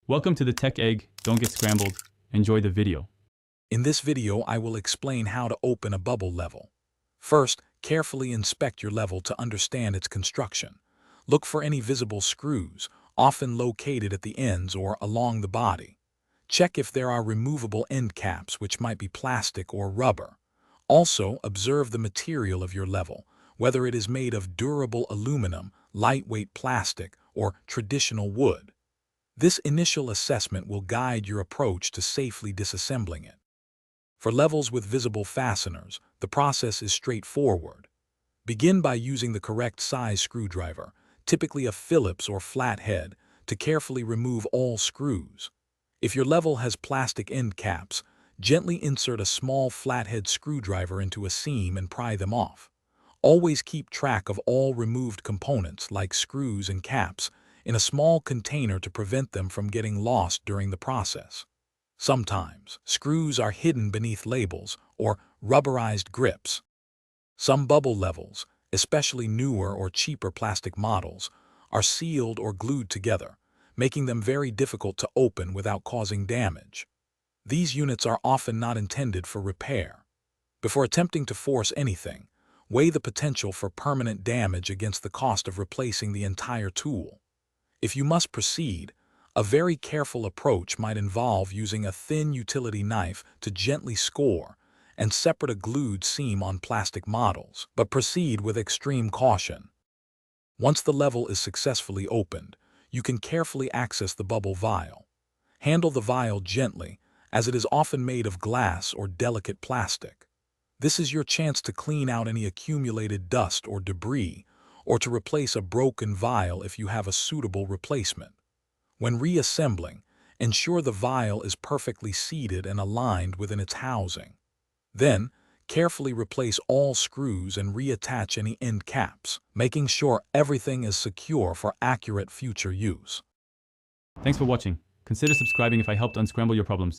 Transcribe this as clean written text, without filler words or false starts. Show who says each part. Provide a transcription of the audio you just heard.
Speaker 1: Welcome to the Tech Egg. Don't get scrambled. Enjoy the video.
Speaker 2: In this video, I will explain how to open a bubble level. First, carefully inspect your level to understand its construction. Look for any visible screws, often located at the ends or along the body. Check if there are removable end caps, which might be plastic or rubber. Also, observe the material of your level, whether it is made of durable aluminum, lightweight plastic, or traditional wood. This initial assessment will guide your approach to safely disassembling it. For levels with visible fasteners, the process is straightforward. Begin by using the correct size screwdriver, typically a Phillips or flathead, to carefully remove all screws. If your level has plastic end caps, gently insert a small flathead screwdriver into a seam and pry them off. Always keep track of all removed components, like screws and caps, in a small container to prevent them from getting lost during the process. Sometimes, screws are hidden beneath labels or rubberized grips. Some bubble levels, especially newer or cheaper plastic models, are sealed or glued together, making them very difficult to open without causing damage. These units are often not intended for repair. Before attempting to force anything, weigh the potential for permanent damage against the cost of replacing the entire tool. If you must proceed, a very careful approach might involve using a thin utility knife to gently score and separate a glued seam on plastic models, but proceed with extreme caution. Once the level is successfully opened, you can carefully access the bubble vial. Handle the vial gently, as it is often made of glass or delicate plastic. This is your chance to clean out any accumulated dust or debris, or to replace a broken vial if you have a suitable replacement. When reassembling, ensure the vial is perfectly seated and aligned within its housing. Then, carefully replace all screws and reattach any end caps, making sure everything is secure for accurate future use.
Speaker 1: Thanks for watching. Consider subscribing if I helped unscramble your problems.